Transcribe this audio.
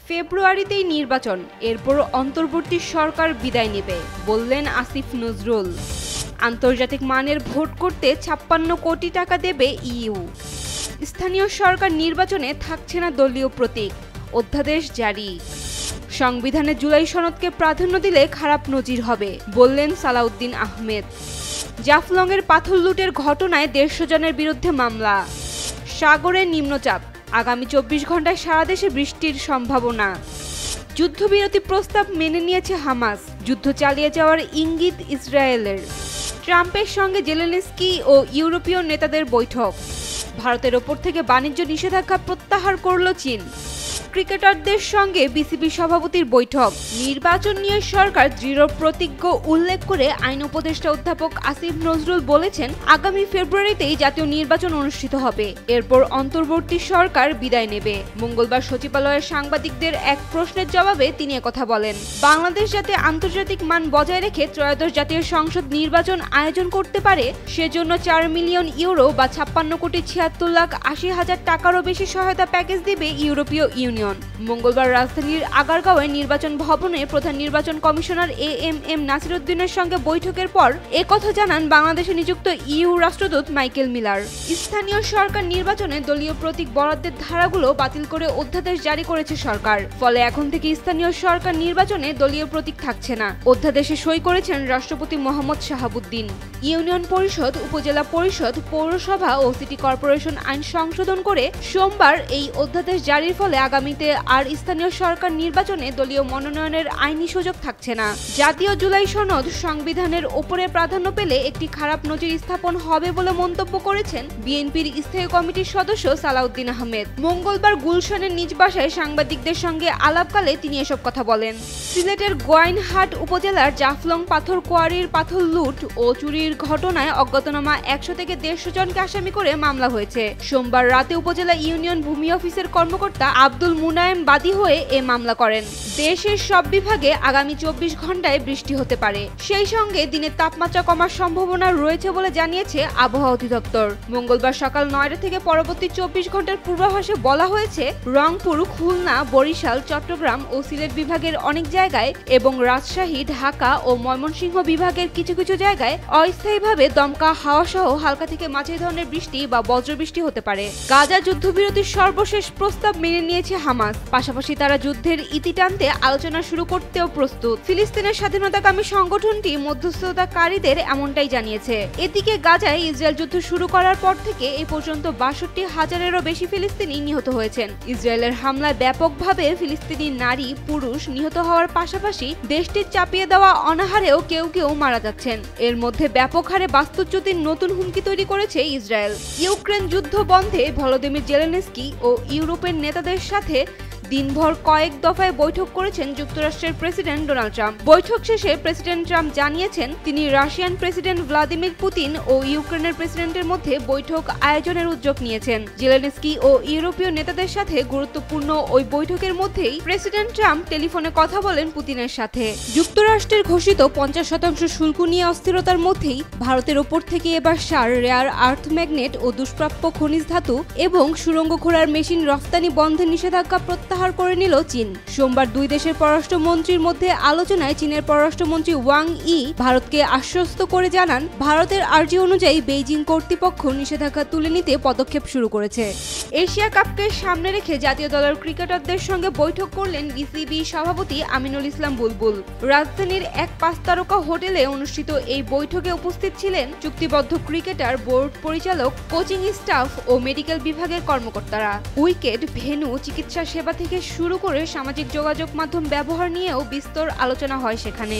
ফেব্রুয়ারিতেই নির্বাচন, এরপর অন্তর্বর্তী সরকার বিদায় নেবে বললেন আসিফ নজরুল। আন্তর্জাতিক মানের ভোট করতে ৫৬ কোটি টাকা দেবে ইইউ। স্থানীয় সরকার নির্বাচনে থাকছে না দলীয় প্রতীক, অধ্যাদেশ জারি। সংবিধানে জুলাই সনদকে প্রাধান্য দিলে খারাপ নজির হবে বললেন সালাউদ্দিন আহমেদ। জাফলংয়ের পাথর লুটের ঘটনায় ১৫০ জনের বিরুদ্ধে মামলা। সাগরে নিম্নচাপ, আগামী ২৪ ঘন্টায় সারা দেশে বৃষ্টির সম্ভাবনা। যুদ্ধবিরতি প্রস্তাব মেনে নিয়েছে হামাস, যুদ্ধ চালিয়ে যাওয়ার ইঙ্গিত ইসরায়েলের। ট্রাম্পের সঙ্গে জেলেনস্কি ও ইউরোপীয় নেতাদের বৈঠক। ভারতের ওপর থেকে বাণিজ্য নিষেধাজ্ঞা প্রত্যাহার করল চীন। ক্রিকেটারদের সঙ্গে বিসিবি সভাপতির বৈঠক। নির্বাচন নিয়ে সরকার দৃঢ় প্রতিজ্ঞ উল্লেখ করে আইন উপদেষ্টা অধ্যাপক আসিফ নজরুল বলেছেন, আগামী ফেব্রুয়ারিতেই জাতীয় নির্বাচন অনুষ্ঠিত হবে, এরপর অন্তর্বর্তী সরকার বিদায় নেবে। মঙ্গলবার সচিবালয়ে সাংবাদিকদের এক প্রশ্নের জবাবে তিনি একথা বলেন। বাংলাদেশ যাতে আন্তর্জাতিক মান বজায় রেখে ত্রয়োদশ জাতীয় সংসদ নির্বাচন আয়োজন করতে পারে, সেজন্য ৪ মিলিয়ন ইউরো বা ৫৬,৭৮,৮০,০০০ টাকারও বেশি সহায়তা প্যাকেজ দিবে ইউরোপীয় ইউনিয়ন। মঙ্গলবার রাজধানীর আগারগাঁওয়ে নির্বাচন ভবনে প্রধান নির্বাচন কমিশনার এএমএম নাসিরউদ্দিনের সঙ্গে বৈঠকের পর একথা জানান বাংলাদেশে নিযুক্ত ইইউ রাষ্ট্রদূত মাইকেল মিলার। স্থানীয় সরকার নির্বাচনে দলীয় প্রতীক বরাদ্দের ধারাগুলো বাতিল করে অধ্যাদেশ জারি করেছে সরকার। ফলে এখন থেকে স্থানীয় সরকার নির্বাচনে দলীয় প্রতীক থাকছে না। অধ্যাদেশে সই করেছেন রাষ্ট্রপতি মোহাম্মদ শাহাবুদ্দিন। ইউনিয়ন পরিষদ, উপজেলা পরিষদ, পৌরসভা ও সিটি কর্পোরেশন আইন সংশোধন করে সোমবার এই অধ্যাদেশ জারির ফলে আগামীতে আর স্থানীয় সরকার নির্বাচনে দলীয় মনোনয়নের আইনি সুযোগ থাকছে না। জাতীয় জুলাই সনদ সংবিধানের ওপরে প্রাধান্য পেলে একটি খারাপ নজির স্থাপন হবে বলে মন্তব্য করেছেন বিএনপির স্থায়ী কমিটির সদস্য সালাউদ্দিন আহমেদ। মঙ্গলবার গুলশানের নিজ বাসায় সাংবাদিকদের সঙ্গে আলাপকালে তিনি এসব কথা বলেন। সিলেটের গোয়াইনহাট উপজেলার জাফলং পাথর কোয়ারির পাথর লুট ও চুরির ঘটনায় অজ্ঞাতনামা ১০০ থেকে ১৫০ জনকে আসামি করে মামলা হয়েছে। সোমবার রাতে উপজেলা ইউনিয়ন ভূমি অফিসের কর্মকর্তা আব্দুল মুনায়েম বাদী হয়ে এ মামলা করেন। দেশের সব বিভাগে আগামী ২৪ ঘন্টায় বৃষ্টি হতে পারে, সেই সঙ্গে দিনের তাপমাত্রা কমার সম্ভাবনা রয়েছে বলে জানিয়েছে আবহাওয়া অধিদপ্তর। মঙ্গলবার সকাল ৯টা থেকে পরবর্তী ২৪ ঘন্টার পূর্বাভাসে বলা হয়েছে, রংপুর, খুলনা, বরিশাল, চট্টগ্রাম ও সিলেট বিভাগের অনেক জায়গায় এবং রাজশাহী, ঢাকা ও ময়মনসিংহ বিভাগের কিছু কিছু জায়গায় অস্থায়ীভাবে দমকা হাওয়া সহ হালকা থেকে মাঝারি ধরনের বৃষ্টি বা বজ্রবৃষ্টি হতে পারে। গাজা যুদ্ধবিরতির সর্বশেষ প্রস্তাব মেনে নিয়েছে হামাস। পাশাপাশি তারা যুদ্ধের ইতি টানতে আলোচনা শুরু করতেও প্রস্তুত। ফিলিস্তিনের স্বাধীনতাকামী সংগঠনটি মধ্যস্থতাকারীদের এমনটাই জানিয়েছে। এদিকে গাজায় ইসরায়েল যুদ্ধ শুরু করার পর থেকে এই পর্যন্ত ৬২,০০০-এরও বেশি ফিলিস্তিনি নিহত হয়েছেন। ইসরায়েলের হামলায় ব্যাপকভাবে ফিলিস্তিনি নারী, পুরুষ নিহত হওয়ার পাশাপাশি দেশটির চাপিয়ে দেওয়া অনাহারেও কেউ কেউ মারা যাচ্ছেন। এর মধ্যে ব্যাপক হারে বাস্তুচ্যুতির নতুন হুমকি তৈরি করেছে ইসরায়েল। ইউক্রেন যুদ্ধ বন্ধে ভলোদিমির জেলেনস্কি ও ইউরোপের নেতাদের সাথে দিনভর কয়েক দফায় বৈঠক করেছেন যুক্তরাষ্ট্রের প্রেসিডেন্ট ডোনাল্ড ট্রাম্প। বৈঠক শেষে প্রেসিডেন্ট ট্রাম্প জানিয়েছেন, তিনি রাশিয়ান প্রেসিডেন্ট ভ্লাদিমির পুতিন ও ইউক্রেনের প্রেসিডেন্টের মধ্যে বৈঠক আয়োজনের উদ্যোগ নিয়েছেন। জেলেনস্কি ও ইউরোপীয় নেতাদের সাথে গুরুত্বপূর্ণ ওই বৈঠকের মধ্যেই প্রেসিডেন্ট ট্রাম্প টেলিফোনে কথা বলেন পুতিনের সাথে। যুক্তরাষ্ট্রের ঘোষিত ৫০% শুল্ক নিয়ে অস্থিরতার মধ্যেই ভারতের ওপর থেকে এবার সার, রেয়ার আর্থ ম্যাগনেট ও দুষ্প্রাপ্য খনিজ ধাতু এবং সুড়ঙ্গ খোঁড়ার মেশিন রফতানি বন্ধের নিষেধাজ্ঞা প্রত্যাহার করে নিল চীন। সোমবার দুই দেশের পররাষ্ট্রমন্ত্রীর মধ্যে আলোচনায় চীনের পররাষ্ট্রমন্ত্রী ওয়াং ই ভারতকে আশ্বস্ত করে জানান, ভারতের আর্জি অনুযায়ী বেইজিং কর্তৃপক্ষ নিষেধাজ্ঞা তুলে নিতে পদক্ষেপ শুরু করেছে। এশিয়া কাপকে সামনে রেখে জাতীয় দলের ক্রিকেটারদের সঙ্গে বৈঠক করলেন বিসিবি সভাপতি আমিনুল ইসলাম বুলবুল। রাজধানীর এক ৫ তারকা হোটেলে অনুষ্ঠিত এই বৈঠকে উপস্থিত ছিলেন চুক্তিবদ্ধ ক্রিকেটার, বোর্ড পরিচালক, কোচিং স্টাফ ও মেডিকেল বিভাগের কর্মকর্তারা। উইকেট, ভেন্যু, চিকিৎসা সেবা থেকে শুরু করে সামাজিক যোগাযোগ মাধ্যম ব্যবহার নিয়েও বিস্তর আলোচনা হয় সেখানে।